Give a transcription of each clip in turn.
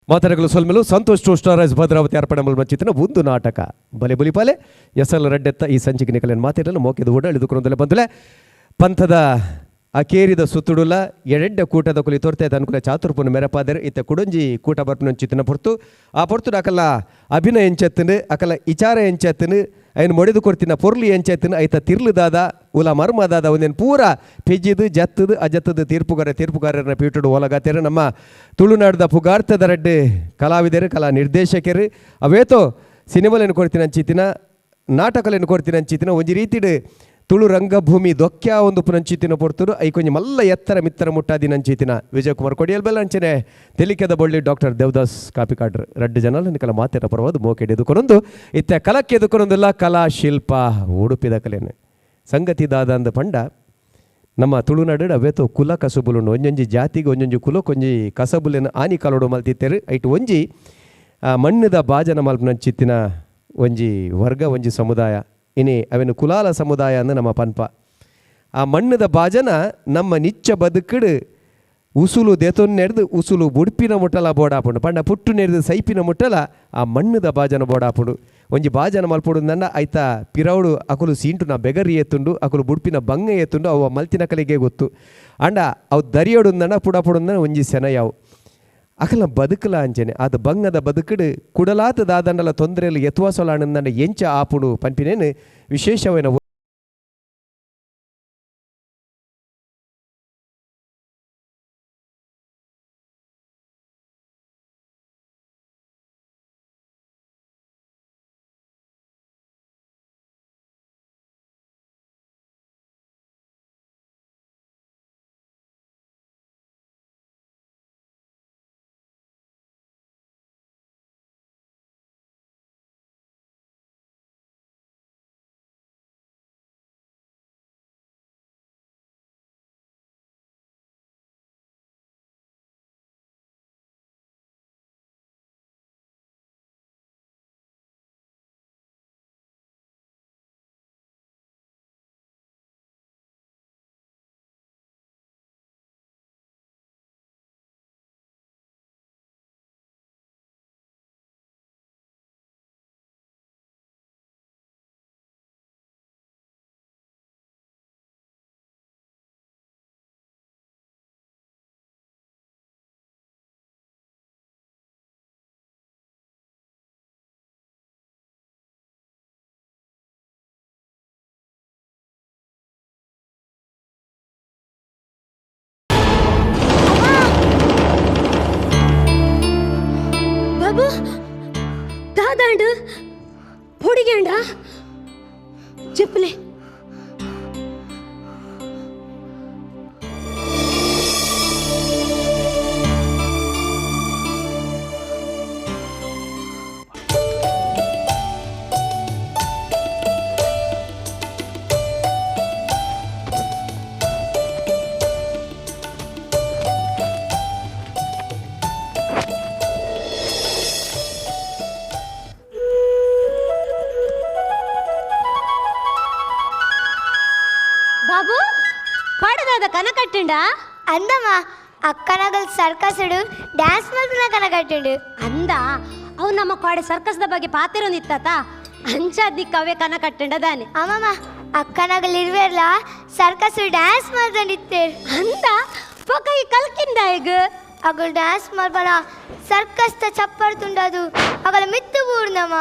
ಮಾತರಗಳು ಸೊಲ್ಮೆಲು ಸಂತೋಷ್ ಟು ಸ್ಟಾರೈಸ್ ಭದ್ರಾವತಿ ಅರ್ಪಣೆ ಮಚ್ಚಿತ್ತಿನ ಒಂದು ನಾಟಕ ಬಲೆ ಬುಲಿಪಾಲೆ ಎಸಲ್ ರಡ್ಡೆತ್ತ ಈ ಸಂಚಿಕೆ ನಿಕಲನ್ನು ಮಾತಿರಲು ಮೋಕೆದು ಓಡ ಇಳಿದುಕೊಂಡಲೆ ಬಂದುಲೆ ಪಂಥದ ಅಕೇರಿದ ಸುತ್ತುಡುಲ ಎಡೆಡ್ಡ ಕೂಟದ ಕುಲಿ ತೋರ್ತೆ ಅನುಕೂಲ ಚಾತುರ್ಪುನ ಮೆರಪಾದರೆ ಇತ್ತ ಕುಡಂಜಿ ಕೂಟ ಬರ್ಪನ ಚಿತ್ತಿನ ಪೊರ್ತು ಆ ಪೊರ್ತು ಅಕಲ ಅಭಿನಯ ಎಂಚೆತ್ತನು ಅಕಲ ವಿಚಾರ ಎಂಚೆತ್ತನು ఆయన మొడిదు కొర్తిన పొర్లు ఏం చేతును అయితే తిర్లు దాదా ఉలా మర్మ దాదా ಒಂದೇನು ಪೂರ ಪೆಜ್ಜಿದು ಜತ್ತದು ಅಜತ್ತದು ತೀರ್ಪುಗಾರರನ್ನ ಪೀಟುಡು ಒಲಗಾತೆರು ನಮ್ಮ ತುಳುನಾಡದ ಪುಗಾರ್ತದ ರಡ್ಡು ಕಲಾವಿದರು ಕಲಾ ನಿರ್ದೇಶಕರು ಅವೇತೋ ಸಿನಿಮಾಲೇನು ಕೊಡ್ತೀನಿ ಅಂಚಿತಿನ ನಾಟಕಲೇನು ಕೊಡ್ತೀನಿ ಅಂಚಿತಿನ ಒಂದು ರೀತಿಡು ತುಳು ರಂಗಭೂಮಿ ದೊಕ್ಕ್ಯಾ ಒಂದು ಪುನಂಚಿತಿನ ಪೊರ್ತರು ಐ ಕೊಂಚ ಮಲ್ಲ ಎತ್ತರ ಮಿತ್ತರ ಮುಟ್ಟಾದಿನ ಅಂಚಿತಿನ ವಿಜಯಕುಮಾರ್ ಕೊಡಿಯಲ್ ಬೆಲ್ಲ ಅಂಚನೆ ತೆಲಿಕೆದ ಬಳ್ಳಿ ಡಾಕ್ಟರ್ ದೇವದಾಸ್ ಕಾಪಿಕಾಡ್ರು ರಡ್ಡು ಜನ ಕಲ ಮಾತೆರ ಪರವಾದ ಮೋಕೆಡೆ ಎದುಕೊಂಡೊಂದು ಇತ್ತ ಕಲಕ್ಕೆ ಎದುಕೊಂಡೊಂದಿಲ್ಲ ಕಲಾ ಶಿಲ್ಪ ಉಡುಪಿದ ಕಲೆನೆ ಸಂಗತಿ ದಾದ ಅಂದ ಪಂಡ ನಮ್ಮ ತುಳುನಾಡು ಅವೇತೋ ಕುಲ ಕಸುಬುಲು ಒಂಜೊಂಜಿ ಜಾತಿಗೆ ಒಂಜೊಂಜಿ ಕುಲಕ್ಕೊಂಜಿ ಕಸಬುಲಿನ ಆನಿ ಕಲೋಡು ಮಲ್ತಿತ್ತೇರು ಐಟು ಒಂಜಿ ಮಣ್ಣದ ಬಾಜನ ಮಲ್ಪನಂಚಿತ್ತಿನ ಒಂಜಿ ವರ್ಗ ಒಂಜಿ ಸಮುದಾಯ ಇನಿ ಅವೇನು ಕುಲಾಲ ಸಮುದಾಯ ಅಂದ ನಮ್ಮ ಪನ್ಪ ಆ ಮಣ್ಣದ ಬಾಜನ ನಮ್ಮ ನಿಚ್ಚ ಬದುಕಡು ಉಸುಲು ದೇತೊನ್ ನೆಡ್ದು ಉಸುಲು ಬುಡ್ಪಿನ ಮುಟ್ಟಲ ಬೋಡಾಪುಂಡು ಪಂಡ ಪುಟ್ಟು ನೆಡ್ದು ಸೈಪಿನ ಮುಟ್ಟಲ ಆ ಮಣ್ಣದ ಬಾಜನ ಬೋಡಾಪುಂಡು ಒಂಜಿ ಬಾಜನ ಮಲ್ಪುಡು ನಂಡ ಐತ ಪಿರೌಡು ಅಕುಲು ಸೀಂಟು ನಾ ಬೆಗರಿ ಎತ್ತುಂಡು ಅಕುಲು ಬುಡ್ಪಿನ ಬಂಗ ಎತ್ತುಂಡು ಅವು ಮಲ್ತಿನ ಕಲೆಗೆ ಗೊತ್ತು ಅಂಡ ಅವು ದರಿಯೋಡು ನಂಡ ಪುಡಪುಡು ಒಂಜಿ ಸೆನಯಾವು ಅಕಲ ಬದುಕಲ ಅಂಚನೆ ಅದು ಬಂಗದ ಬದುಕಡು ಕುಡಲಾತ ದಾದಂಡಲ ತೊಂದರೆಯಲ್ಲಿ ಎತ್ವಾಸೊಲಾನಂದ ಎಂಚ ಆಪುಡು ಪಂಪಿನೇನು ವಿಶೇಷವೇನ దాదాండు పొడిగేండా చెప్పులే కనకట్టిండా అందమా అక్కనగల్ సర్కసుడు డాన్స్ ಮಾಡ್ಕನ ಕನಕಟ್ಟಿಂಡು ಅಂದ ಅವು ನಮ್ಮ ಕಾಡೆ ಸರ್ಕಸ್ದ ಬಗ್ಗೆ ಪಾತಿರೊಂದಿತ್ತಾತ ಅಂಚಾದಿಕ್ಕವೇ ಕನಕಟ್ಟಿಂಡ ದಾನೆ ಅಮ್ಮಮ್ಮ ಅಕ್ಕನಗಲ್ ಇರುವೆರ್ಲ ಸರ್ಕಸು ಡ್ಯಾನ್ಸ್ ಮಾಡ್ಕೊಂಡಿತ್ತೇರು ಅಂದ ಪೊಕೈ ಕಲ್ಕಿಂದ ಈಗ ಅಗಲ್ ಡ್ಯಾನ್ಸ್ ಮಾಡ್ಬಲ ಸರ್ಕಸ್ ತ ಚಪ್ಪರ್ತುಂಡದು ಅಗಲ ಮಿತ್ತು ಬೂರ್ನಮ್ಮ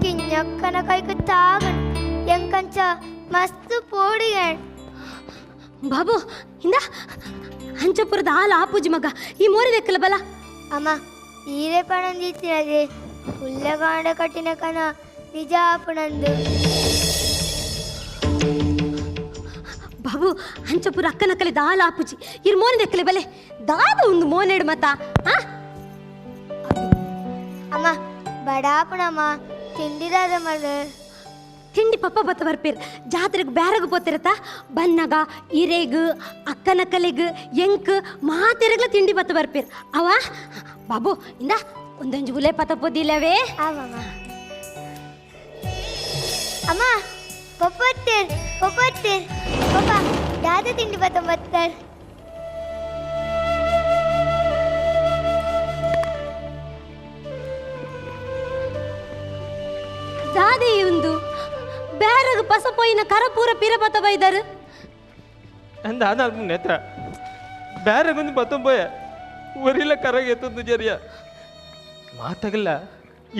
ಕಿನ್ನಕ್ಕನ ಕೈಕು ತಾಗನ್ ಎಂಕಂಚ ಮಸ್ತ್ ಪೋಡಿಗಣ್ ಬಾಬು ಇಂದ ಹಂಚಪುರದ ಹಾಲು ಆಪೂಜಿ ಮಗ ಈ ಮೋರಿದೆಕ್ಕಲ ಬಲ ಅಮ್ಮ ಈರೆ ಪಣಂದಿತ್ತಿನದೆ ಹುಲ್ಲಗಾಂಡ ಕಟ್ಟಿನ ಕನ ನಿಜ ಆಪುಣಂದು ಬಾಬು ಹಂಚಪುರ ಅಕ್ಕನ ಕಲಿದ ಹಾಲು ಆಪೂಜಿ ಇರ್ ಮೋರಿದೆಕ್ಕಲೆ ಬಲೆ ದಾದ ಒಂದು ಮೋನೆಡು ಮತ ಅಮ್ಮ ಬಡಾಪುಣಮ್ಮ ತಿಂಡಿದಾದ ಮದ ತಿಂಡಿ ಪಪ್ಪ ಬತ್ತ ಬರ್ಪೇರು ಜಾತ್ರೆಗೆ ಬ್ಯಾರಗು ಪೋತಿರತ್ತ ಬನ್ನಗ ಇರೆಗು ಅಕ್ಕನ ಕಲೆಗು ಎಂಕ್ ಮಾತೆರಗ್ಲ ತಿಂಡಿ ಬತ್ತ ಬರ್ಪೇರು ಅವ ಬಾಬು ಇಂದ ಒಂದೊಂಜು ಉಲೆ ಪತ ಪೋದಿಲ್ಲವೇ ಅಮ್ಮ ಅಮ್ಮ ಪಪ್ಪತ್ತೇರ್ ಪಪ್ಪ ದಾದ ತಿಂಡಿ ಬತ್ತ ಬತ್ತಾರ ಬ್ಯಾರಗ್ ಪಸಪೋಯಿನ ಕರಪೂರ ಪಿರಪತ ಬೈದರು ಅಂದ ಅದಾದ ನೇತ್ರ ಬೇರೆಗೊಂದು ಬತ್ತೊಂಬೋಯ ಊರಿಲ್ಲ ಕರಗೆತ್ತೊಂದು ಜರಿಯ ಮಾತಾಗಲ್ಲ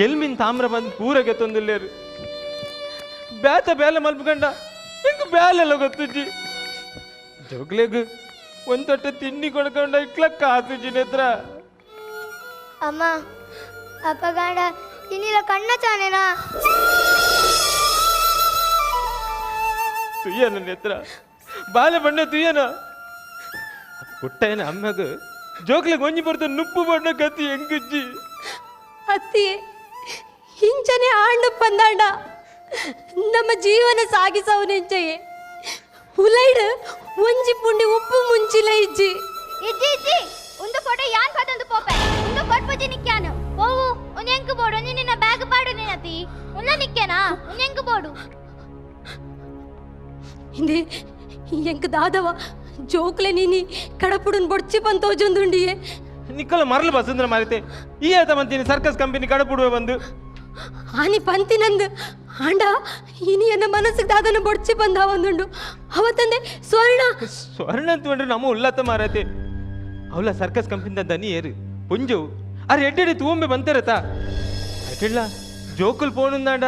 ಎಲ್ಮಿನ್ ತಾಮ್ರ ಬಂದು ಪೂರಗೆ ತೊಂದಿಲ್ಲೇರು ಬೇತ ಬೇಲೆ ಮಲ್ಪಗಂಡ ಹೆಂಗ ಬೇಲೆಲ್ಲ ಗೊತ್ತುಜ್ಜಿ ಜೋಗ್ಲೆಗ್ ಒಂದ್ ತೊಟ್ಟೆ ತಿಂಡಿ ಕೊಡ್ಕೊಂಡ ಇಟ್ಲ ಕಾಸುಜ್ಜಿ ನೇತ್ರ ಅಮ್ಮ ಅಪ್ಪಗಾಂಡ ಇನ್ನಿಲ್ಲ ಕಣ್ಣ ಚಾನೆನಾ ತುಯ್ಯನ ನೇತ್ರ ಬಾಲೆ ಬಣ್ಣ ತುಯ್ಯನ ಪುಟ್ಟಯ್ಯನ ಅಮ್ಮಗ ಜೋಗ್ಲೆಗ್ ಒಂಜಿ ಬರ್ತ ನುಪ್ಪು ಬಣ್ಣ ಕತ್ತಿ ಹೆಂಗುಜ್ಜಿ ಅತ್ತಿ ಹಿಂಚನೆ ಆಂಡು ಪಂದಾಂಡ ನಮ್ಮ ಜೀವನ ಸಾಗಿಸವನೆಂಚೆಯೇ ಹುಲೈಡ್ ಒಂಜಿ ಪುಂಡಿ ಉಪ್ಪು ಮುಂಚಿಲ ಇಜ್ಜಿ ಇಜ್ಜಿ ಇಜ್ಜಿ ಒಂದು ಫೋಟೋ ಯಾನ್ ಕದೊಂದು ಪೋಪೆ ಒಂದು ಕೊಟ್ಪುಜಿ ನಿಕ್ಕ್ಯಾನು ಓವು ಒಂದು ಎಂಕು ಬೋಡು ನಿನ್ನ ಬ್ಯಾಗ್ ಪಾಡು ನೀನತಿ ಉಲ್ಲ ನಿಕ್ಕ್ಯಾನಾ ಒಂದು ಎಂಕು ಬೋಡು ಇಂದೆ ಎಂಕ್ ದಾದವ ಜೋಕ್ಲೆ ನೀನಿ ಕಡಪುಡುನ್ ಬೊಡ್ಚಿ ಪಂತೋಜೊಂದುಂಡಿಯೇ ನಿಕ್ಕಲ ಮರಳು ಬಸಂದ್ರ ಮಾರಿತೆ ಈ ಆತ ಮಂತಿನ ಸರ್ಕಸ್ ಕಂಪನಿ ಕಡಪುಡುವ ಬಂದು ಆನಿ ಪಂತಿನಂದು ಆಂಡ ಇನಿ ಎನ್ನ ಮನಸ್ಸಿಗೆ ದಾದನ ಬೊಡ್ಚಿ ಬಂದ ಒಂದುಂಡು ಅವತ್ತಂದೆ ಸ್ವರ್ಣ ಸ್ವರ್ಣ ಅಂತಂದ್ರೆ ನಮ್ಮ ಉಲ್ಲತ್ತ ಮಾರತೆ ಅವಳ ಸರ್ಕಸ್ ಕಂಪನಿದ ದನಿ ಏರು ಪುಂಜು ಅರೆ ಎಡ್ಡೆಡೆ ತೂಂಬೆ ಬಂತಿರತ್ತ ಅಡ್ಡಿಲ್ಲ ಜೋಕುಲ್ ಪೋನುಂದಾಂಡ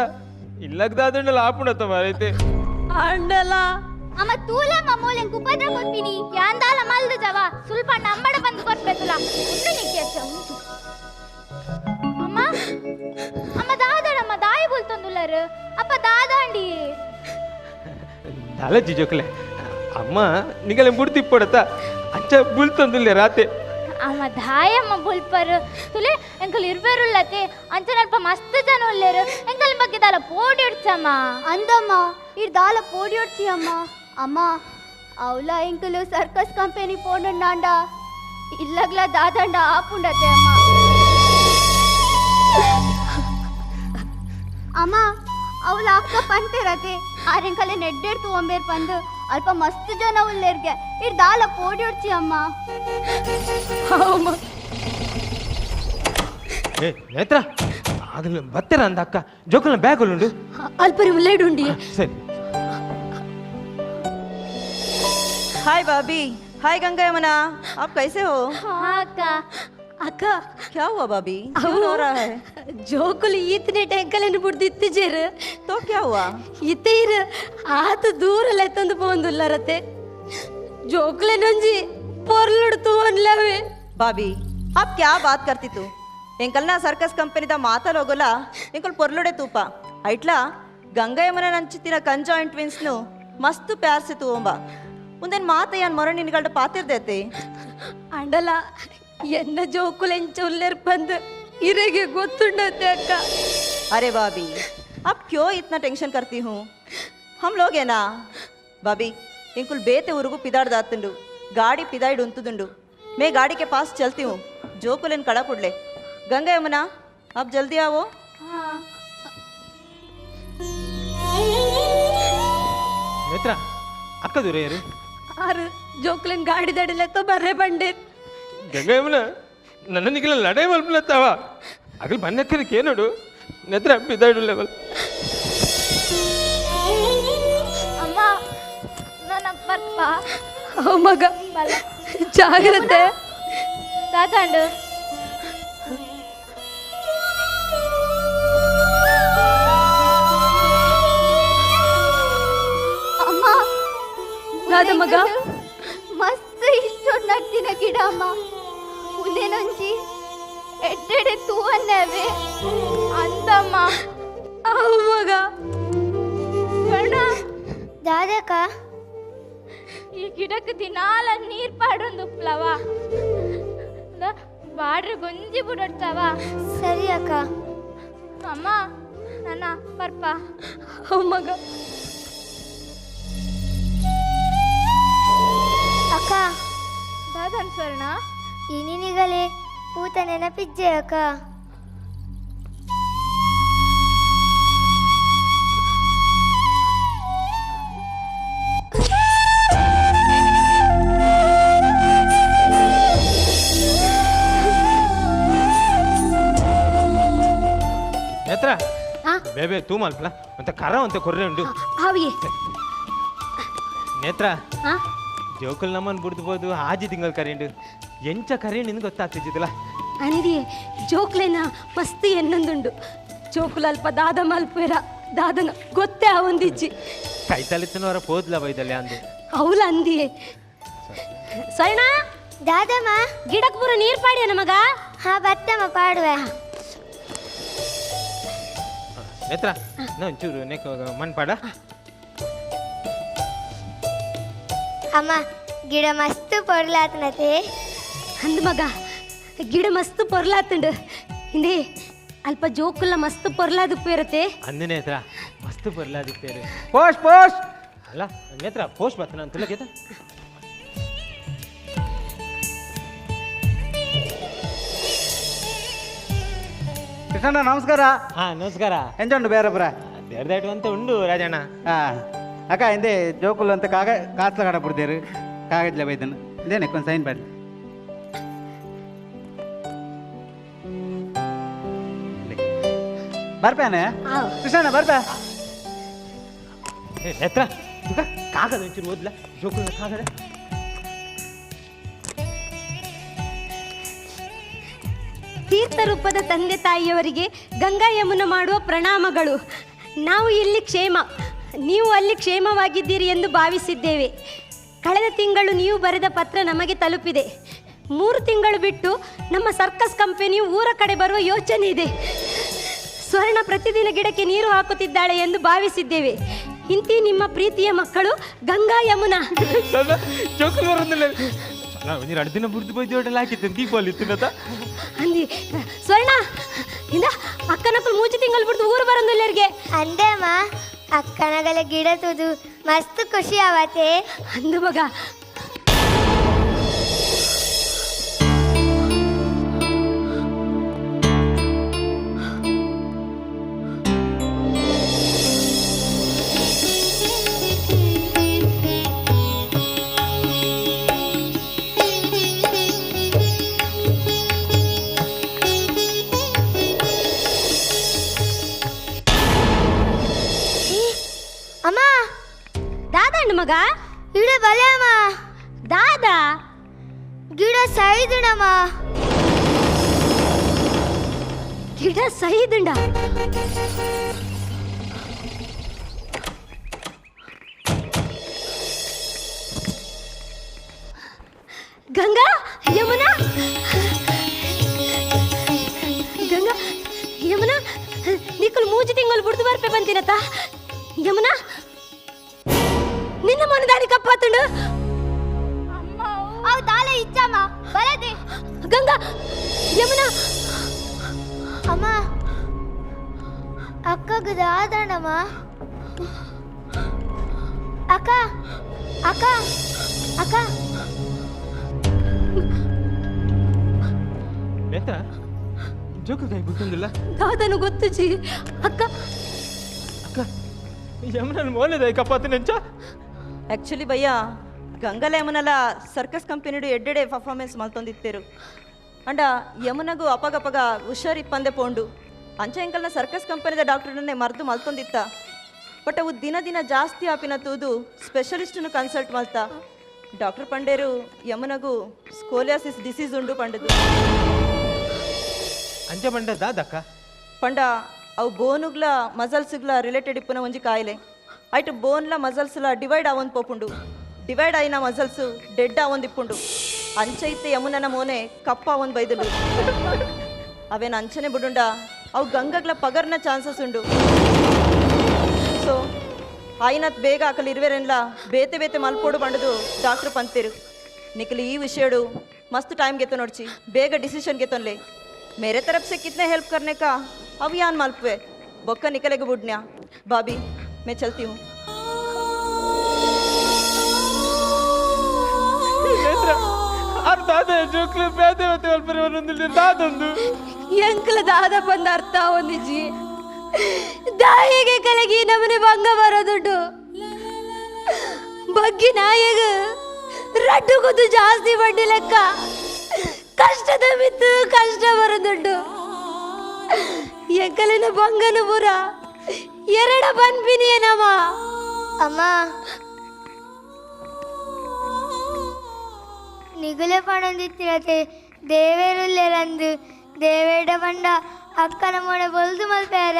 ಇಲ್ಲಗ್ದಾದಂಡಲ್ಲ ಆಪುಣತ್ತ ಮಾರೈತೆ ಆಂಡಲ ಅಮ್ಮ ತೂಲಮ್ಮ ಮೂಲೆಂ ಕುಪದ್ರ ಕೊಟ್ಬಿನಿ ಯಾಂದಾಲ ಮಲ್ದು ಜವ ಸ್ವಲ್ಪ ನಂಬಡ ಬಂದು ಕೊಟ್ಬೇಕಲ್ಲ ಉಂಡು ನಿಕ್ಕೆಚ್ಚ ಉಂಟು ಅಮ್ಮ ಅಮ್ಮ ದಾದಡಮ್ಮ ದಾಯಿ ಬುಲ್ತೊಂದುಲ್ಲರು ಅಪ್ಪ ದಾದಾಂಡಿ ದಾಲಜ್ಜಿ ಜೋಕಲೆ ಅಮ್ಮ ನಿಗಲೆ ಮುಡ್ತಿ ಪಡತ್ತ ಅಂಚ ಬುಲ್ತೊಂದುಲ್ಲೆ ರಾತೆ ಅಮ್ಮ ದಾಯಮ್ಮ ಬುಲ್ಪರು ತುಲೆ ಎಂಕಲ್ ಇರ್ಬೇರುಲ್ಲತೆ ಅಂಚನಲ್ಪ ಮಸ್ತ್ ಜನ ಉಲ್ಲೇರು ಎಂಕಲ್ ಬಗ್ಗೆ ದಾಲ ಪೋಡಿ ಹೊಡ್ಚಮ್ಮ ಅಂದಮ್ಮ ಇರ್ ದಾಲ ಪೋಡಿ ಹೊಡ್ಚಿ ಅಮ್ಮ ಅಮ್ಮ ಅವಳ ಎಂಕಲು ಸರ್ಕಸ್ ಕಂಪನಿ ಪೋಂಡಂಡ ಇಲ್ಲಗ್ಲ ದಾದಂಡ ಆಪುಂಡತೆ ಅಮ್ಮ ಅಮ್ಮ ಅವಳ ಅಕ್ಕ ಪಂತಿರತೆ ಆರೆಂಕಲೆ ನೆಡ್ಡೆಡ್ತು ಒಂಬೇರ್ ಪಂದು ಅಲ್ಪ ಮಸ್ತ್ ಜನ ಉಲ್ಲೇರ್ಗೆ ಇರ್ ದಾಲ ಪೋಡಿ ಹೊಡ್ಚಿ ಅಮ್ಮ ಏ ನೇತ್ರ ಆಗಲ್ಲ ಬತ್ತೆರ ಅಂದ ಅಕ್ಕ ಜೋಕಲ್ನ ಬ್ಯಾಗ್ ಉಂಡು ಅಲ್ಪರಿ ಉಲ್ಲೇಡುಂಡಿ ಸರಿ हाय भाभी, हाय गंगा यमुना, आप कैसे हो? हाँ अक्का ಅಕ್ಕ क्या हुआ भाभी? क्यों रो रहा है? ಜೋಕುಲು ಈತನೆ ಟೆಂಕಲನ್ನು ಬಿಡ್ದಿತ್ತು ಜೇರು तो क्या हुआ? ಇತ್ತೀರ ಆತ ದೂರಲ್ಲ ಎತ್ತಂದು ಪೋಂದುಲ್ಲರತೆ ಜೋಕುಲೆ ನೊಂಜಿ ಪೊರ್ಲುಡ್ತು ಅನ್ಲವೇ भाभी, आप क्या बात करती तू? ಎಂಕಲ್ ನಾ ಸರ್ಕಸ್ ಕಂಪನಿದ ಮಾತಲ್ಲೋಗಲ್ಲ ಎಂಕಲ್ ಪೊರ್ಲುಡೆ ತೂಪ ಐಟ್ಲ ಗಂಗಾ ಯಮುನ ನಂಚಿತ್ತಿನ ಕಂಜಾಯಿಂಟ್ ಟ್ವಿನ್ಸ್ನು ಮಸ್ತ್ ಪ್ಯಾರ್ಸಿ ತೂಂಬ ಮುಂದೇನು ಮಾತ ಯಾನ್ ಮೊರ ನಿನ್ಗಳ್ಡ ಪಾತಿರ್ದೈತಿ ಅಂಡಲ ಎನ್ನ ಜೋಕುಲೆಂಚ ಉಲ್ಲೇರ್ ಬಂದು ಇರೆಗೆ ಗೊತ್ತುಂಡತೆ ಅಕ್ಕ अरे भाभी आप क्यों इतना टेंशन करती हूँ हम लोग है ना भाभी इंकुल बेते उरुगु पिदाड़ दातुंडु गाड़ी पिदाइड उंतुदुंडु मैं गाड़ी के पास चलती हूँ जो कुलन कड़ा पुडले गंगा यमुना आप जल्दी आओ ನೇತ್ರ ಅಕ್ಕ ದೂರ ಯಾರು ಆರು ಜೋಕುಲೆನ್ ಗಾಡಿ ದಡಲೆತ್ತ ಬರ್ರೆ ಬಂಡೆ ಗಂಗಾಯಮ್ಮನ ನನ್ನ ನಿಗಲ ಲಡೈ ಮಲ್ಪಲತ್ತಾವ ಅಗಲ್ ಬನ್ನಕ್ಕನಕ್ಕೆ ಏನೋಡು ನೇತ್ರ ಬಿದ್ದಾಡು ಲೆವೆಲ್ ಅಮ್ಮ ನನ್ನ ಬರ್ಪ ಓ ಮಗ ಜಾಗ್ರತೆ ದಾದಾಂಡು ಅಮ್ಮ ರಾಧ ಮಗ ಮಸ್ತ್ ಇಷ್ಟೊಂದು ನಟ್ಟಿನ ಗಿಡ ಅಮ್ಮ ಉಲ್ಲೇನೊಂಜಿ ಎಡ್ಡೆಡೆ ತೂವನ್ನವೆ ಅಂದಮ್ಮ ಓ ಮಗ ಸ್ವರ್ಣ ದಾದಕ ಈ ಗಿಡಕ್ಕೆ ದಿನಾಲ ನೀರ್ ಪಾಡೊಂದು ಪ್ಲವ ಬಾಡ್ರೆ ಗೊಂಜಿ ಬಿಡೋಡ್ತಾವ ಸರಿ ಅಕ್ಕ ಅಮ್ಮ ನನ್ನ ಬರ್ಪ ಓ ಮಗ ಅಕ್ಕ ದಾದನ್ ಸ್ವರ್ಣ ಇನಿನಿಗಲೇ ಪೂತ ನೆನಪಿಜ್ಜೆ ಅಕ್ಕ ನೇತ್ರ ಬೇಬೆ ತೂ ಮಲ್ಪಲ ಅಂತ ಕರ ಅಂತ ಕೊರ್ರೆ ಉಂಡು ಅವಿಯೇ ನೇತ್ರ ಹಾ ಜೋಕುಲ್ ನಮ್ಮನ್ನು ಬಿಡ್ದುಬೋದು ಆಜಿ ತಿಂಗಳು ಕರೆಂಡು ಎಂಚ ಕರೆಂಡು ನಿನ್ಗೆ ಗೊತ್ತಾಗ್ತಿದ್ದಿಲ್ಲ ಅಂದಿಯೇ ಜೋಕ್ಲೆನ ಮಸ್ತ್ ಎನ್ನೊಂದುಂಡು ಜೋಕುಲ್ ಅಲ್ಪ ದಾದ ಮಲ್ಪೇರ ದಾದನ ಗೊತ್ತೇ ಅವೊಂದಿಜ್ಜಿ ಕೈತಲಿತ್ತನವರ ಪೋದ್ಲ ಬೈದಲ್ಯ ಅಂದು ಅವಳ ಅಂದಿಯೇ ಸ್ವರ್ಣ ದಾದಮ್ಮ ಗಿಡಕ್ಕೆ ಪೂರ ನೀರು ಪಾಡಿಯ ನಮಗ ಹಾ ಬತ್ತಮ್ಮ ಪಾಡುವೆ ನೇತ್ರ ನಾ ಒಂಚೂರು ನೆಕ್ ಮಣ್ ಪಾಡ ಅಮ್ಮ ಗಿಡ ಮಸ್ತ್ ಪೊರ್ಲಾತನತೆ ಅಂದ ಮಗ ಗಿಡ ಮಸ್ತ್ ಪೊರ್ಲಾತುಂಡು ಹಿಂದೆ ಅಲ್ಪ ಜೋಕುಲ್ಲ ಮಸ್ತ್ ಪೊರ್ಲಾದು ಪೇರತೆ ಅಂದು ನೇತ್ರ ಮಸ್ತ್ ಬರ್ಲಾದಿತ್ತೇರು ಪೋಸ್ಟ್ ಪೋಸ್ಟ್ ಅಲ್ಲ ನೇತ್ರ ಪೋಸ್ಟ್ ಬರ್ತನ ಅಂತಲ್ಲ ಗೀತ ಕೃಷ್ಣಣ್ಣ ನಮಸ್ಕಾರ. ಹಾ ನಮಸ್ಕಾರ ಎಂಜುಂಡು ಬೇರೆ ಬರ ದೇರ್ದಾಟು ಅಂತ ಉಂಡು ರಾಜಣ್ಣ ಅಕ್ಕ ಹಿಂದೆ ಜೋಕುಲು ಅಂತ ಕಾಸ್ಲ ಕಡ ಬಿಡ್ದೇರು ಕಾಗಡ್ಲೆ ಬೈದನು ಇದೇನೆ ಕೊಂದು ಸೈನ್ ಮಾಡಿ ಬರ್ಪೇನೆ ಕೃಷ್ಣಣ್ಣ ಬರ್ಪೆ ನೇತ್ರ ಕಾಗದ ಒಂಚೂರು ಓದ್ಲ ಜೋಕುಲ್ ಕಾಗದ ತೀರ್ಥ ರೂಪದ ತಂದೆ ತಾಯಿಯವರಿಗೆ ಗಂಗಾ ಯಮುನ ಮಾಡುವ ಪ್ರಣಾಮಗಳು. ನಾವು ಇಲ್ಲಿ ಕ್ಷೇಮ, ನೀವು ಅಲ್ಲಿ ಕ್ಷೇಮವಾಗಿದ್ದೀರಿ ಎಂದು ಭಾವಿಸಿದ್ದೇವೆ. ಕಳೆದ ತಿಂಗಳು ನೀವು ಬರೆದ ಪತ್ರ ನಮಗೆ ತಲುಪಿದೆ. 3 ತಿಂಗಳು ಬಿಟ್ಟು ನಮ್ಮ ಸರ್ಕಸ್ ಕಂಪನಿಯು ಊರ ಕಡೆ ಬರುವ ಯೋಚನೆ ಇದೆ. ಸ್ವರ್ಣ ಪ್ರತಿದಿನ ಗಿಡಕ್ಕೆ ನೀರು ಹಾಕುತ್ತಿದ್ದಾಳೆ ಎಂದು ಭಾವಿಸಿದ್ದೇವೆ. ಇಂತಿ ನಿಮ್ಮ ಪ್ರೀತಿಯ ಮಕ್ಕಳು ಗಂಗಾ ಯಮುನಾ. ಜೋಕುಲ್ ಬರೋದಿಲ್ಲ ಒಂದಿನ 2 ದಿನ ಬುಡ್ದು ಬೈದು ಹೋಟೆಲ್ ಹಾಕಿತ್ತು ದೀಪಾವಳಿ ತಿನ್ನತ ಅಂದಿ ಸ್ವರ್ಣ ಇಂದ ಅಕ್ಕನಕ್ಕಳು 3 ತಿಂಗಳು ಬಿಟ್ಟು ಊರು ಬರೋದಿಲ್ಲರಿಗೆ ಅಂದೇಮ್ಮ ಅಕ್ಕನಗಲ ಗಿಡ ತುದು ಮಸ್ತ್ ಖುಷಿ ಆವತ್ತೆ ಅಂದು ಮಗ. ಅಮ್ಮ ದಾದಣ್ಣ ಮಗ ಗಿಡ ಬಲೆಯಮ್ಮ ದಾದ ಗಿಡ ಸೈದಣಮ್ಮ ಗಿಡ ಸಹಿದುಂಡ. ಗಂಗಾ ಯಮುನಾ ಗಂಗಾ ಯಮುನಾ ನಿಕ್ಕಲು 3 ತಿಂಗಳು ಬಿಡ್ದು ಬರ್ಪೆ ಬಂದಿನತ್ತ ಯಮುನಾ ನಿನ್ನ ಮನದಾರಿ ಕಪ್ಪಾತುಂಡು ಅವು ದಾಲೆ ಇಚ್ಚಮ್ಮ ಬಲದೆ ಗಂಗಾ ಯಮುನಾ ಅಮ್ಮ ಅಕ್ಕಗ ದಾದಣಮ್ಮ ಅಕ್ಕ ಅಕ್ಕ ಅಕ್ಕ ನೇತ್ರ ಜೋಕುಲ್ ಕೈ ಬಿಟ್ಟಂಗಿಲ್ಲ ದಾದನು ಗೊತ್ತು ಜಿ ಅಕ್ಕ ಅಕ್ಕ ಯಮುನನ್ ಮೋಲೆದ ಕಪ್ಪಾತು ನೆಂಚ ಆ್ಯಕ್ಚುಲಿ ಭಯ್ಯ ಗಂಗಲ ಯಮುನಲ ಸರ್ಕಸ್ ಕಂಪನಿಡು ಎಡ್ಡೆಡೆ ಪರ್ಫಾರ್ಮೆನ್ಸ್ ಮಲ್ತೊಂದಿತ್ತೇರು ಅಂಡ ಯಮುನಗೂ ಅಪಗಪಗ ಹುಷಾರಿಪ್ಪಂದೆ ಪೋಂಡು ಅಂಚ ಎಂಕಲ್ನ ಸರ್ಕಸ್ ಕಂಪನಿದ ಡಾಕ್ಟರ್ನೇ ಮರ್ದು ಮಲ್ತೊಂದಿತ್ತ ಬಟ್ ಅವು ದಿನ ದಿನ ಜಾಸ್ತಿ ಆಪಿನ ತೂದು ಸ್ಪೆಷಲಿಸ್ಟನ್ನು ಕನ್ಸಲ್ಟ್ ಮಲ್ತ ಡಾಕ್ಟರ್ ಪಂಡೇರು ಯಮುನಗೂ ಸ್ಕೋಲಿಯಾಸಿಸ್ ಡಿಸೀಸ್ ಉಂಡು ಪಂಡದು ಅಂಚ ಬಂಡ ದಾದಕ್ಕ ಪಂಡ ಅವು ಬೋನುಗ್ಲ ಮಸಲ್ಸ್ಗ್ಲ ರಿಲೇಟೆಡ್ ಇಪ್ಪುನ ಒಂಜಿ ಕಾಯಿಲೆ ಐಟು ಬೋನ್ಲ ಮಸಲ್ಸ್ಲ ಡಿವೈಡ್ ಆವೊಂದು ಪೋಪುಂಡು ಡಿವೈಡ್ ಆಯ್ನ ಮಸಲ್ಸ್ ಡೆಡ್ ಆವೊಂದು ಇಪ್ಪುಂಡು ಅಂಚ ಇತ್ತೆ ಯಮುನನ ಮೋನೆ ಕಪ್ಪ ಆವೊಂದು ಬೈದುಂಡು ಅವೇನು ಅಂಚನೆ ಬಿಡುಂಡ ಅವು ಗಂಗಗ್ಲ ಪಗರ್ನ ಚಾನ್ಸಸ್ ಉಂಡು ಸೊ ಆಯ್ನತ್ ಬೇಗ ಆಕಲಿ ಇರುವೆರೆನ್ಲ ಬೇತೆ ಬೇತೆ ಮಲ್ಪೋಡು ಬಂಡದು ಡಾಕ್ಟ್ರ್ ಪಂತೇರು ನಿಖಲಿ ಈ ವಿಷಯಡು ಮಸ್ತ್ टाइम ಗೆತ್ತು ನೋಡ್ಚಿ ಬೇಗ ಡಿಸಿಷನ್ ಗೆತ್ತೊನ್ಲೆ मेरे तरफ से कितने हेल्प करने का अब यान मालपुए बोक्का निकलेगा बुढ़निया भाभी मैं चलती हूँ ಅವ್ರ ದಾದ ಜೋಕ್ಲು ಬೇದೆ ಮತ್ತೆ ಅಲ್ಪರಿ ಒಂದೊಂದು ದಾದೊಂದು ಎಂಕಲ ದಾದ ಬಂದ ಅರ್ಥ ಒಂದಿಜ್ಜಿ ದಾಯಿಗೆ ಕಲಗಿ ನಮ್ಮನೆ ಭಂಗ ಬರೋದುಂಟು ಬಗ್ಗಿ ನಾಯಿಗ ರಡ್ಡು ಕುದ್ದು ಜಾಸ್ತಿ ಬಡ್ಡಿ ಲೆಕ್ಕ ಕಷ್ಟದ ಮಿತ್ತು ಕಷ್ಟ ಬರೋದುಂಟು ಎಂಕಲಿನ ಭಂಗನ ಪುರ ಎರಡ ಬಂದ್ಬಿನಿಯನಮ್ಮ ಅಮ್ಮ ನಿಗುಲೆ ಪಣಂದಿತ್ತಿರತೆ ದೇವೇರುಲ್ಲೆರಂದು ದೇವೇಡ ಬಂಡ ಅಕ್ಕನ ಮೊಳೆ ಬೊಲ್ದು ಮಲ್ಪೇರ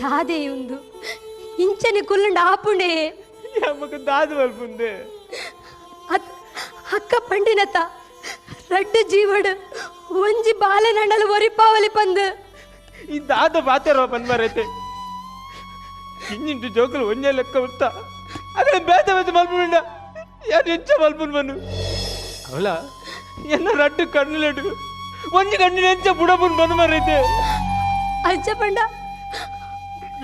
దాదేయుందు ఇంచని కుల్లుండ ఆపుండే అమ్మకు దాదు వల్పుంది అక్క పండినత రడ్డు జీవడు ಒಂಜಿ ಬಾಲೆ ನಂಡಲು ಒರಿಪಾವಲಿ ಪಂದು ಈ ದಾದ ಬಾತೆರೋ ಪನ್ಮರೈತೆ ಇನ್ನಿಂಟು ಜೋಕಲು ಒಂಜೆ ಲೆಕ್ಕ ಉತ್ತ ಅದೇ ಬೇತ ಬೇತ ಮಲ್ಪುಂಡ ಯಾರು ಹೆಚ್ಚ ಮಲ್ಪುನ್ ಬನ್ನು ಅವಳ ಎನ್ನ ರಡ್ಡು ಕಣ್ಣುಲೆಡು ಒಂಜಿ ಕಣ್ಣಿನ ಹೆಚ್ಚ ಬುಡಪುನ್ ಬಂದು ಮರೈತೆ ಅಂಚ ಪಂಡ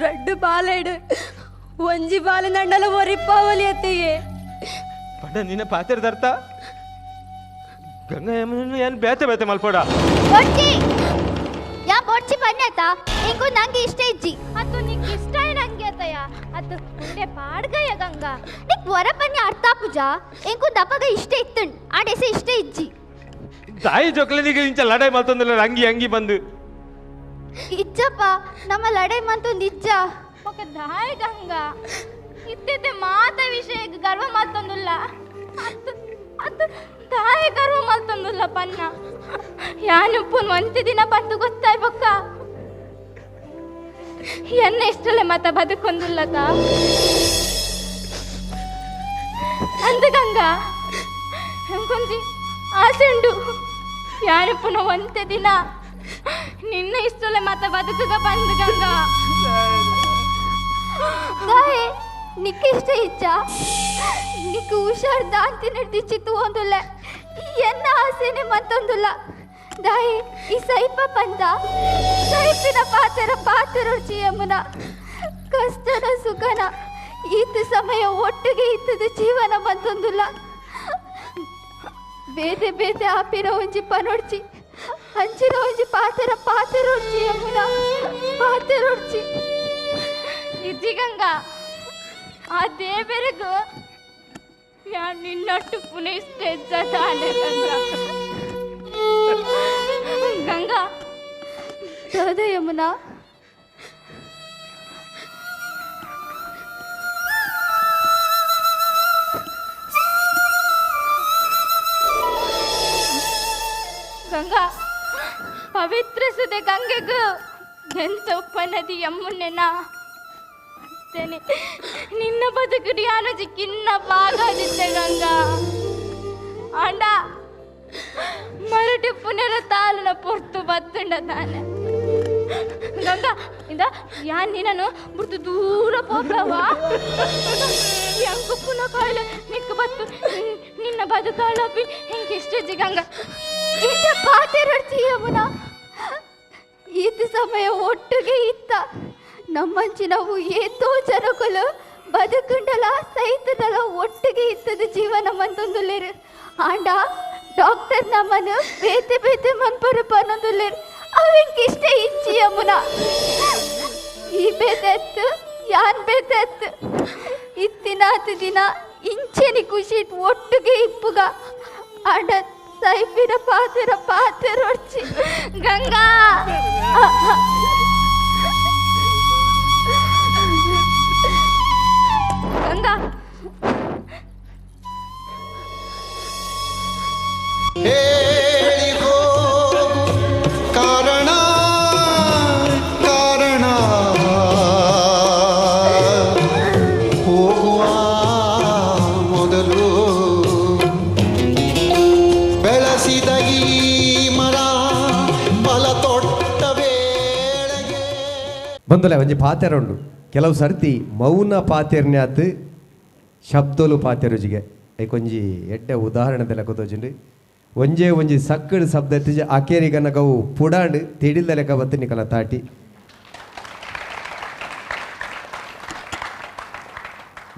ರಡ್ಡು ಬಾಲೆಡು ಒಂಜಿ ಬಾಲೆ ನಂಡಲು ಒರಿಪಾವಲಿ ಅತ್ತೆಯೇ ಪಂಡ ನಿನ್ನ ಪಾತೆರ ದರ್ತ ಗಂಗಾ ಯಮನನ್ನು ಏನು ಬೇತೆ ಬೇತೆ ಮಲ್ಪೋಡ ಬೊಡ್ಚಿ ಯಾ ಬೊಡ್ಚಿ ಪನ್ಯತ ಇಂಕು ನಂಗೆ ಇಷ್ಟ ಇಜ್ಜಿ ಅತ್ತು ನಿಂಗೆ ಇಷ್ಟ ನಂಗೆ ಅತ್ತಯ್ಯ ಅತ್ತು ಮುಂದೆ ಪಾಡ್ಗಯ್ಯ ಗಂಗಾ ನಿಕ್ ವರ ಪನ್ಯ ಅರ್ಥ ಪೂಜ ಇಂಕು ದಪ್ಪಗ ಇಷ್ಟ ಇತ್ತುಂಡ್ ಆಡೆಸೆ ಇಷ್ಟ ಇಜ್ಜಿ ತಾಯಿ ಜೋಕಲಿಗೆ ಇಂಚ ಲಡಾಯಿ ಮಲ್ತೊಂದಿಲ್ಲ ಅಂಗಿ ಅಂಗಿ ಬಂದು ಇಜ್ಜಪ್ಪ ನಮ್ಮ ಲಡೈ ಮಂತೊಂದು ಇಜ್ಜ ఒక ದಾಯಿ ಗಂಗಾ ಇತ್ತಿತ್ತೆ ಮಾತ ವಿಷಯ ಗರ್ವ ಮಲ್ತೊಂದುಲ್ಲ ಅತ್ತು ಅತ್ತು ದಾಯಿ ಗರ್ವ ಮಲ್ತೊಂದುಲ್ಲ ಪನ್ನ ಯಾನುಪ್ಪುನ್ ಒಂತಿ ದಿನ ಬಂದು ಗೊತ್ತಾಯ್ ಬೊಕ್ಕ ಎನ್ನ ಇಷ್ಟಲೆ ಮತ ಬದುಕೊಂದುಲ್ಲತ ಅಂದ ಗಂಗಾ ಕೊಂಚಿ ಆಸೆ ಉಂಡು ಯಾನುಪ್ಪುನ ಒಂತೆ ದಿನ ನಿನ್ನ ಇಷ್ಟಲೆ ಮತ ಬದುಕುಗ ಬಂದು ಗಂಗಾ ದಾಯೆ ನಿಕ್ಕ ಇಷ್ಟ ಇಚ್ಚ ನಿಕ್ಕ ಹುಷಾರ್ ದಾಂತಿ ನಡೆದಿಚ್ಚಿತ್ತು ಒಂದುಲ್ಲ ಎನ್ನ ಆಸೆನೆ ಮತ್ತೊಂದುಲ್ಲ ದಾಯೆ ಈ ಸೈಪ ಬಂದ ಸೈಪಿನ ಪಾತ್ರ ರುಚಿ ಯಮುನ ಕಷ್ಟನ ಸುಖನ ಇತ್ತು ಸಮಯ ಒಟ್ಟಿಗೆ ಇತ್ತದ ಜೀವನ ಮತ್ತೊಂದುಲ್ಲ ಬೇತೆ ಬೇತೆ ಆಪಿನ ಒಂಜಿ ಪನೊಡ್ಚಿ ಅಂಚಿನ ಒಂಜಿ ಪಾತೆರೊಡ್ಚಿ ಯಮುನ ಪಾತೆರೊಡ್ಚಿ ಇಜ್ಜಿ ಗಂಗಾ ಆ ದೇವರಿಗೂ ಯಾ ನಿನ್ನಟ್ಟು ಪುನಃ ಇಷ್ಟ ತಾನೆ ಗಂಗಾ ದಾದ ಯಮುನಾ ಗಂಗಾ ಪವಿತ್ರ ಸುದೆ ಗಂಗೆಗೂ ಎಂತ ಉಪನದಿ ಯಮ್ಮುನೆನಾ ನಿನ್ನ ಬದುಕು ಯಾನಜಿ ಕಿನ್ನ ಬಾಗಾದಿತ್ತೆ ಗಂಗಾ ಆಂಡ ಮರಟಿ ಪುನರ ತಾಲನ ಪೊರ್ತು ಬತ್ತುಂಡ ತಾನೆ ಗಂಗಾ ಇಂದ ಯಾನ್ ನೀನನು ಬಿಡ್ತು ದೂರ ಪೋಪ್ಲವಾ ಹೆಂಗ ಪುನಃ ಕಾಯಿಲೆ ನಿಕ್ಕ ಬತ್ತು ನಿನ್ನ ಬದುಕಾಳಪಿ ಹೆಂಗೆ ಇಷ್ಟಜಿ ಗಂಗಾ ಇಂಚ ಪಾತೆರಡ್ತಿ ಯಮುನ ಈತ ಸಮಯ ಒಟ್ಟಿಗೆ ಇತ್ತ ನಮ್ಮಂಚಿ ನಾವು ಏತೋ ಜನಕುಲು ಬದುಕುಂಡಲ ಸೈತದಲ ಒಟ್ಟಿಗೆ ಇತ್ತದ ಜೀವನ ಮಂತೊಂದುಲ್ಲೇರು ಆಂಡ ಡಾಕ್ಟರ್ ನಮ್ಮನ್ನು ಬೇತೆ ಬೇತೆ ಮನ್ಪರು ಪನ್ನೊಂದುಲ್ಲೇರು ಅವೆಂಗೆ ಇಷ್ಟ ಇಚ್ಚಿ ಯಮುನ ಈ ಬೇತೆತ್ತು ಯಾನ್ ಬೇತೆತ್ತು ಇತ್ತಿನಾತು ದಿನ ಇಂಚೆನಿ ಖುಷಿ ಒಟ್ಟಿಗೆ ಇಪ್ಪುಗ ಆಂಡ ಸೈಪಿನ ಪಾತೆರೊಡ್ಚಿ ಗಂಗಾ ಗಂಗಾ ಹೇಳಿಗೋ ಕಾರಣ ಕಾರಣ ಹೋಗುವ ಮೊದಲು ಬೆಳೆಸಿದ ಈ ಮರ ಫಲ ತೊಟ್ಟ ವೇಳೆಗೆ ಬಂದುಲೆ ಒಂಜಿ ಪಾತೆರ ಉಂಡು ಕೆಲವು ಸರ್ತಿ ಮೌನ ಪಾತೆರ್ನ್ಯಾತ್ ಶಬ್ದೋಲು ಪಾತೆರುಜಿಗೆ ಐಕೊಂಜಿ ಎಡ್ಡೆ ಉದಾಹರಣೆದೆಲ್ಲ ಗೊತ್ತೋಜುಂಡು ಒಂಜೇ ಒಂಜಿ ಸಕ್ಕಡ್ ಶಬ್ದ ಎತ್ತಿಜಿ ಅಕೇರಿಗನ ಗವು ಪುಡಾಂಡ್ ತಿಡಿದ ಲೆಕ್ಕ ಬತ್ತು ನಿಕಲ ತಾಟಿ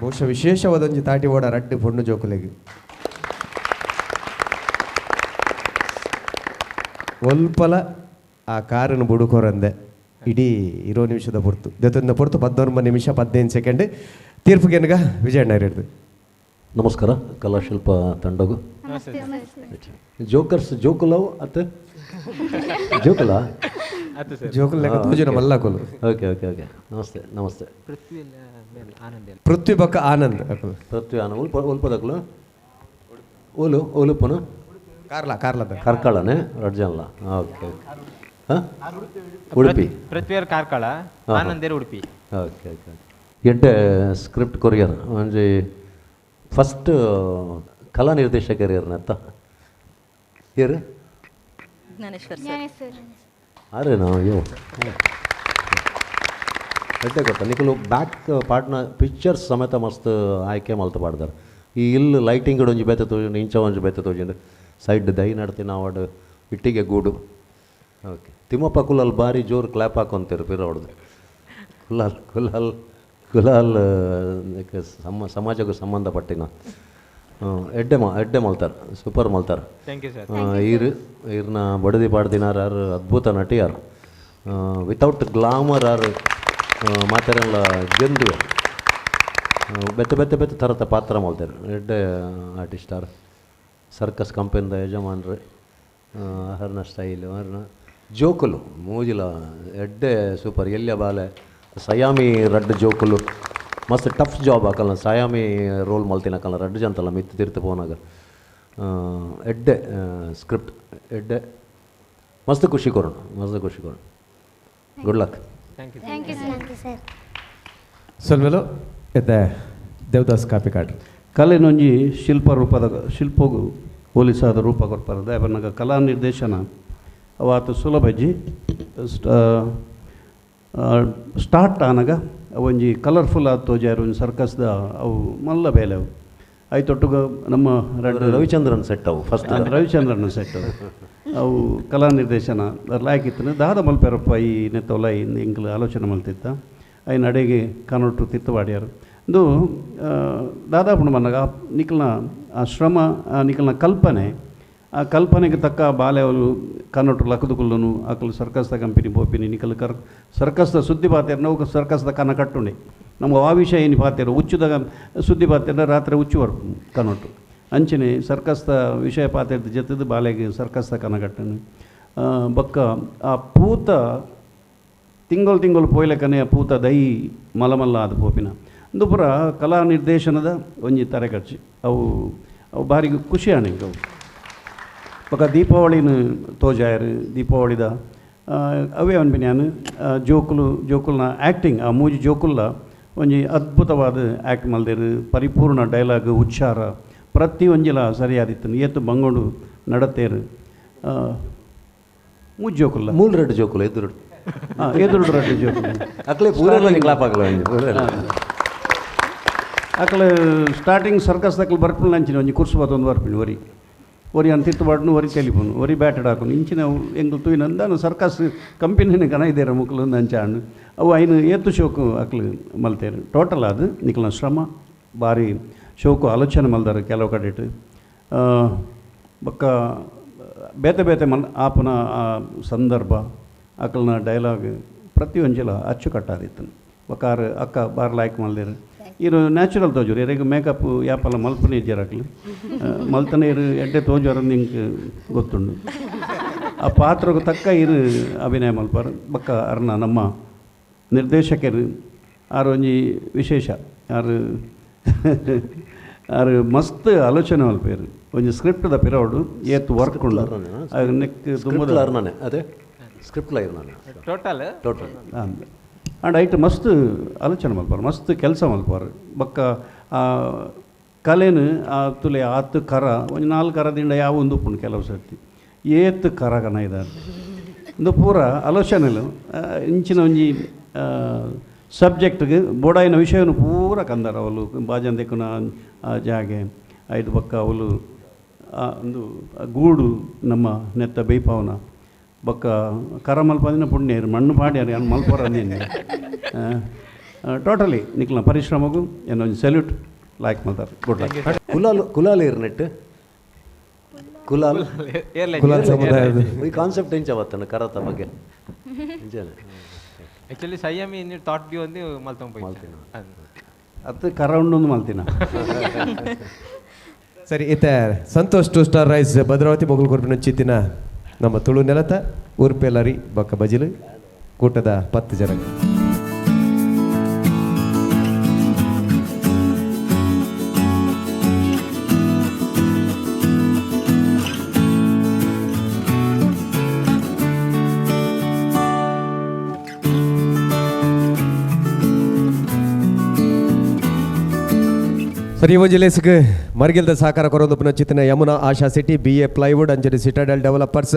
ಬಹುಶಃ ವಿಶೇಷವಾದೊಂಜಿ ತಾಟಿ ಓಡ ರಡ್ಡು ಪೊಣ್ಣು ಜೋಕುಲೆಗೆ ಒಲ್ಪಲ ಆ ಕಾರನ್ನು ಬುಡುಕೋರಂದೆ ಇಡೀ 20 ನಿಮಿಷದ ಪೊರ್ತು 19 ಪೊರ್ತು 19 ನಿಮಿಷ 15 ಸೆಕೆಂಡ್ ತೀರ್ಪುಗೆನಗ ವಿಜಯಣ್ಣ ಹಿಡಿದು ನಮಸ್ಕಾರ ಕಲಾಶಿಲ್ಪ ತಂಡಗೂ ಜೋಕರ್ಸ್ ಜೋಕುಲವು ಅತ್ತೆ ಜೋಕುಲ ಅದು ಸರ್ ಜೋಕುಲ್ ಲೆಕ್ಕ ತೋಜುನ ಮಲ್ಲಾಕೊಲು ಓಕೆ ಓಕೆ ಓಕೆ ನಮಸ್ತೆ ನಮಸ್ತೆ ಪೃಥ್ವಿ ಬಕ್ಕ ಆನಂದ್ ಪೃಥ್ವಿ ಆನ ಉಲ್ಪದಕ್ಲು ಓಲು ಓಲುಪ್ಪನು ಕಾರ್ಲದ ಕರ್ಕಳನೆ ರಡ್ಜನ್ಲ ಓಕೆ ಹಾಂ ಉಡುಪಿ ಪೃಥ್ವಿಯರ್ ಕಾರ್ಕಳ ಆನಂದೇರ್ ಉಡುಪಿ ಓಕೆ ಓಕೆ ಎಡ್ಡೆ ಸ್ಕ್ರಿಪ್ಟ್ ಕೊರಿಯರ್ ಒಂಜಿ ಫಸ್ಟ್ ಕಲಾ ನಿರ್ದೇಶಕರು ಇರ್ನತ್ತ ಇರು ಜ್ಞಾನೇಶ್ವರ್ ಸರ್ ಜ್ಞಾನೇಶ್ವರ್ ಅರೆ ನಾವು ಅಯ್ಯೋ ಎಡ್ಡೆ ಗೊತ್ತಾ ನಿಖಲು ಬ್ಯಾಕ್ ಪಾರ್ಟ್ನ ಪಿಕ್ಚರ್ಸ್ ಸಮೇತ ಮಸ್ತ್ ಆಯ್ಕೆ ಮಲ್ತು ಪಾಡ್ದಾರೆ ಈ ಇಲ್ಲಿ ಲೈಟಿಂಗ್ ಒಂಜಿ ಬೇತೆ ತೋಜು ಇಂಚ ಒಂಜಿ ಬೇತೆ ತೋಜಿಂಡು ಸೈಡ್ ದೈ ನಡ್ತೀನಿ ನಾವು ಇಟ್ಟಿಗೆ ಗೂಡು ಓಕೆ ತಿಮ್ಮಪ್ಪ ಕುಲಾಲ್ ಭಾರಿ ಜೋರು ಕ್ಲಾಪ್ ಹಾಕೊಂತೀರಿ ಪಿರ ಹೊಡೆದು ಕುಲಾಲ್ ಸಮಾಜಕ್ಕೂ ಸಂಬಂಧಪಟ್ಟಿನ ಎಡ್ಡೆ ಮಲ್ತಾರೆ ಸೂಪರ್ ಮಲ್ತಾರೆ ಥ್ಯಾಂಕ್ ಯು ಸರ್ ಈರ್ನ ಬಡದಿ ಪಾಡ್ದಿನಾರು ಯಾರು ಅದ್ಭುತ ನಟಿ ಯಾರು ವಿತೌಟ್ ಗ್ಲಾಮರ್ ಯಾರು ಮಾತಾಡಲ್ಲ ಗೆಂದು ಬೆತ್ತೆ ಥರದ ಪಾತ್ರ ಮಾಡ್ತಾರೆ ಎಡ್ಡೆ ಆರ್ಟಿಸ್ಟ್ ಯಾರು ಸರ್ಕಸ್ ಕಂಪನಿದ ಯಜಮಾನ್ರಿ ಹರ್ನ ಸ್ಟೈಲು ಹರ್ನ ಜೋಕುಲು ಮೂಜಿಲ ಎಡ್ಡೆ ಸೂಪರ್ ಎಲ್ಯ ಬಾಲೆ ಸಯಾಮಿ ರಡ್ಡ್ ಜೋಕುಲು ಮಸ್ತ್ ಟಫ್ ಜಾಬ್ ಹಾಕಲ್ಲ ಸಯಾಮಿ ರೋಲ್ ಮಲ್ತಿನ ಹಾಕಲ್ಲ ರಡ್ಡ್ ಜಂತಲ್ಲ ಮಿತ್ತು ತಿರ್ತು ಪೋನಾಗ ಎಡ್ಡೆ ಸ್ಕ್ರಿಪ್ಟ್ ಎಡ್ಡೆ ಮಸ್ತ್ ಖುಷಿ ಕೊರೋಣ good luck thank you sir ಸೊಲ್ಮೆಲು ಎತ್ತೆ ದೇವದಾಸ್ ಕಾಪಿ ಕಾಡ್ರಿ ಕಲೆನೊಂಜಿ ಶಿಲ್ಪಗೂ ಹೋಲಿಸಾದ ರೂಪ ಕೊಡ್ಪಾರದು ಅವನಾಗ ಕಲಾ ನಿರ್ದೇಶನ ಅವಾತು ಸುಲಭಜಿ ಸ್ಟಾರ್ಟ್ ಆನಾಗ ಒಂಜಿ ಕಲರ್ಫುಲ್ ಆದ ತೋಜಾರು ಒಂಜಿ ಸರ್ಕಸ್ದ ಅವು ಮಲ್ಲ ಬೇಲೆ ಅವು ಐತೊಟ್ಟುಗ ನಮ್ಮ ರವಿಚಂದ್ರನ್ ಸೆಟ್ ಅವು ಫಸ್ಟ್ ರವಿಚಂದ್ರನ್ ಸೆಟ್ ಅವು ಕಲಾ ನಿರ್ದೇಶನ ಲಾಯ್ಕಿತ್ತು ದಾದ ಮಲ್ಪೆರಪ್ಪ ಈ ನೆತ್ತೊಲ ಇಂಗ್ಲ ಆಲೋಚನೆ ಮಲ್ತಿತ್ತ ಐನ ಅಡೆಗೆ ಕಾನೊಟ್ಟು ತಿತ್ತವಾಡ್ಯಾರು ಇದು ದಾದಾಪುಣ ಮನ್ನಾಗ ನಿಖಲ್ನ ಆ ಶ್ರಮ ನಿಖಲ್ನ ಕಲ್ಪನೆ ಆ ಕಲ್ಪನೆಗೆ ತಕ್ಕ ಬಾಲೆ ಅವರು ಕನ್ನೊಟ್ಟು ಲಕ್ಕದುಕುಲ್ಲನು ಅಕಲು ಸರ್ಕಸ್ದ ಕಂಪನಿ ಬೋಪಿನಿ ನಿಖಲ್ ಸರ್ಕಸ್ದ ಸುದ್ದಿ ಪಾತ್ರೆ ನಾವು ಸರ್ಕಸ್ದ ಕನ್ನ ಕಟ್ಟುಂಡೆ ನಮ್ಗೆ ಆ ವಿಷಯ ಏನು ಪಾತ್ರೆ ಹುಚ್ಚುದಾಗ ಸುದ್ದಿ ಪಾತ್ರೆ ರಾತ್ರಿ ಹುಚ್ಚುವರು ಕನ್ನೊಟ್ಟು ಅಂಚನೆ ಸರ್ಕಸ್ದ ವಿಷಯ ಪಾತ್ರದ ಜೊತೆದು ಬಾಲೆಗೆ ಸರ್ಕಸ್ದ ಕನ್ನ ಕಟ್ಟನು ಬೊಕ್ಕ ಆ ಪೂತ ತಿಂಗಳು ಪೋಯ್ಲೆಕನೆ ಆ ಪೂತ ದೈ ಮಲಮಲ್ಲ ಆದ ಪೋಪಿನ ಇಂದು ಪುರ ಕಲಾ ನಿರ್ದೇಶನದ ಒಂಜಿ ತಾರೆ ಖರ್ಚು ಅವು ಭಾರಿ ಖುಷಿ ಆಣಿಗೆ ಅವು ಬೊಕ್ಕ ದೀಪಾವಳಿನ ತೋಜಾಯರು ದೀಪಾವಳಿದ ಅವೇ ಅನ್ಬಿನ್ಯಾನು ಜೋಕುಲ್ನ ಆ್ಯಕ್ಟಿಂಗ್ ಆ ಮೂಜಿ ಜೋಕುಲ್ಲ ಒಂಜಿ ಅದ್ಭುತವಾದ ಆ್ಯಕ್ಟ್ ಮಲ್ದೇರು ಪರಿಪೂರ್ಣ ಡೈಲಾಗ್ ಉಚ್ಚಾರ ಪ್ರತಿ ಒಂಜಿಲ ಸರಿಯಾದಿತ್ತು ಏತು ಬಂಗೋಡು ನಡತೇರು ಮೂಜಿ ಜೋಕುಲ್ಲ ಮೂಲ್ ರೆಡ್ ಜೋಕುಲ ಎದುರು ಎದುರು ರೆಡ್ ಜೋಕುಲ್ಲ ಅಕ್ಲೆ ಪೂರ ಕ್ಲಾಪ್ ಆಗಲ್ಲ ಅಕಲು ಸ್ಟಾರ್ಟಿಂಗ್ ಸರ್ಕಸ್ದಕ್ಕಲು ಬರ್ಪುಲ್ ಅಂಚಿನ ಒಂಜಿ ಕುರ್ಸು ಬತ್ತೊಂದು ಬರ್ಪಿನಿ ಒರಿ ಅಂತ ತಿತ್ತುಬಾಡ್ನು ಒರಿ ತೆಲಿಪುನು ಒರಿ ಬ್ಯಾಟೆಡ್ ಹಾಕೊಂಡು ಇಂಚಿನ ಎಂಗ್ಲು ತೂಯಿನಂದಾನು ಸರ್ಕಸ್ ಕಂಪನಿನ ಕನ ಇದ್ದೇರ ಮುಕ್ಲು ಅಂಚಾಂಡು ಅವು ಐನು ಏತು ಶೋಕು ಅಕ್ಲು ಮಲ್ತೇರು ಟೋಟಲ್ ಅದು ನಿಕ್ಲನ ಶ್ರಮ ಭಾರಿ ಶೋಕು ಆಲೋಚನೆ ಮಲ್ದಾರೆ ಕೆಲವು ಕಡೆಟು ಬೊಕ್ಕ ಬೇತೆ ಆಪನ ಆ ಸಂದರ್ಭ ಅಕಲ್ನ ಡೈಲಾಗ್ ಪ್ರತಿ ಒಂಜಿಲ ಅಚ್ಚುಕಟ್ಟಾದಿತ್ತು ಬೊಕ್ಕಾರು ಅಕ್ಕ ಬಾರ್ ಲೈಕ್ ಮಲ್ದೇರು ಇರು ನ್ಯಾಚುರಲ್ ತೋಜುರು ಎರೆಗೆ ಮೇಕಪ್ ಯಾಪಲ್ಲ ಮಲ್ಪನೆ ಇಜ್ಜರಾಕ್ಲಿ ಮಲ್ತನೇ ಇರು ಎಡ್ಡೆ ತೋಜುವರು ನಿಂಗೆ ಗೊತ್ತುಂಡು ಆ ಪಾತ್ರಕ್ಕೆ ತಕ್ಕ ಇರು ಅಭಿನಯ ಮಲ್ಪಾರು ಬಕ್ಕ ಅರ್ನ ನಮ್ಮ ನಿರ್ದೇಶಕರು ಆರು ಒಂಜಿ ವಿಶೇಷ ಆರು ಮಸ್ತ್ ಆಲೋಚನೆ ಮಲ್ಪೇರು ಒಂಜಿ ಸ್ಕ್ರಿಪ್ಟ್ದ ಪಿರವಡು ಏತ್ ವರ್ಕ್ ಉಂಡು ನೆಕ್ ತುಂಬ ಅದೇ ಸ್ಕ್ರಿಪ್ಟ್ ಟೋಟಲ್ ಆ್ಯಂಡ್ ಐಟ್ ಮಸ್ತ್ ಆಲೋಚನೆ ಮಲ್ಪಾರು ಮಸ್ತ್ ಕೆಲಸ ಮಲ್ಪಾರು ಬಕ್ಕ ಆ ಕಲೆನು ಆ ತುಲೆ ಆತು ಕರ ಒಂದು 4 ಕರದಿಂದ ಯಾವ ಒಂದು ಉಪ್ಪುಂಡು ಕೆಲವು ಸರ್ತಿ ಏತ್ ಕರ ಕನ ಇದ್ದಾರೆ ಇಂದು ಪೂರ ಆಲೋಚನೆಲು ಇಂಚಿನ ಒಂಜಿ ಸಬ್ಜೆಕ್ಟ್ಗೆ ಬೋಡಾಯಿನ ವಿಷಯವನ್ನು ಪೂರ ಕಂದಾರ ಅವಳು ಬಾಜಂದೆಕ್ಕನ ಆ ಜಾಗೆ ಐದು ಬಕ್ಕ ಅವಳು ಒಂದು ಗೂಡು ನಮ್ಮ ನೆತ್ತ ಬೈಪಾವನ ಬೊಕ್ಕ ಕರ ಮಲ್ಪದಿನ ಪುಣ್ಯರು ಮಣ್ಣು ಪಾಡ್ಯಾರು ಏನು ಮಲ್ಪರ ಅಂದೇನು ಟೋಟಲಿ ನಿಕ್ಲ ಪರಿಶ್ರಮಗೂ ಏನೊಂದು ಸೆಲ್ಯೂಟ್ ಲೈಕ್ ಮಾಡ್ತಾರೆ ಗುಡ್ ಲಕ್ ಕುಲಾಲ್ ಇರ್ನೆಟ್ ಕುಲಾಲ್ ಸಮುದಾಯದ ಈ ಕಾನ್ಸೆಪ್ಟ್ ಎಂಚ ಅವತ್ತನ ಕರತ ಬಗ್ಗೆ ಆ್ಯಕ್ಚುಲಿ ಸೈಯಮಿ ಥಾಟ್ ಬಿ ಒಂದು ಮಲ್ತಂಗ್ ಮಲ್ತಿನ ಅದು ಕರೌಂಡೊಂದು ಮಲ್ತಿನ ಸರಿ ಈತ ಸಂತೋಷ್ 2 ಸ್ಟಾರ್ ರೈಸ್ ಭದ್ರಾವತಿ ಮೊಗಲ್ ಕೊರ್ಪಿನ ಚಿತ್ತಿನ ನಮ್ಮ ತುಳು ನೆಲತ ಊರ್ಪೆಲರಿ ಬೊಕ್ಕ ಬಜಿಲು ಕೂಟದ 10 ಜನ. ಸರಿ ಇವೊಂಜಿ ಲೇಸ್ಗ್ ಮರ್ಗಿಲ್ದ ಸಹಕಾರ ಕೊರೊಂದುಪುನ ಚಿತ್ತಿನ Yamuna Asha City BA Plywood Anjali Citadel Developers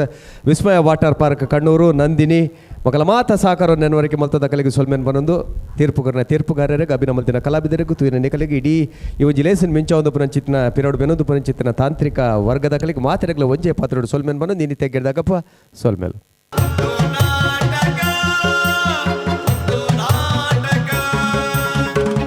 Vismaya Water Park Kannur Nandini ಮಕ್ಕಳ ಮಾತ ಸಹಕಾರ ನೆನವರಿಕೆ ಮಲ್ತದ ಕಲೆಗೆ ಸೊಲ್ಮೆನ್ ಬನೊಂದು ತೀರ್ಪುಗಾರರಿಗೆ ಅಭಿನಮಲ್ತಿನ ಕಲಾವಿದರಿಗೂ ತೂಯಿನ ನಿಕಲಿಗೆ ಇಡೀ ಇವೊಂಜಿ ಲೇಸಿನ ಮಿಂಚ ಒಂದು ಪುನ ಚಿತ್ತಿನ ಪಿರೋಡು ಬೆನೊಂದು ಪುನ ಚಿತ್ತಿನ ತಾಂತ್ರಿಕ ವರ್ಗದ ಕಲೆಗೆ ಮಾತೆರೆಗಳ ಒಂಜೆ ಪಾತ್ರೋಡು ಸೊಲ್ಮೆನ್ ಬನೊಂದು ಇನ್ನಿತೆ ಗೆಡ್ದಾಗಪ್ಪ ಸೊಲ್ಮೆಲ್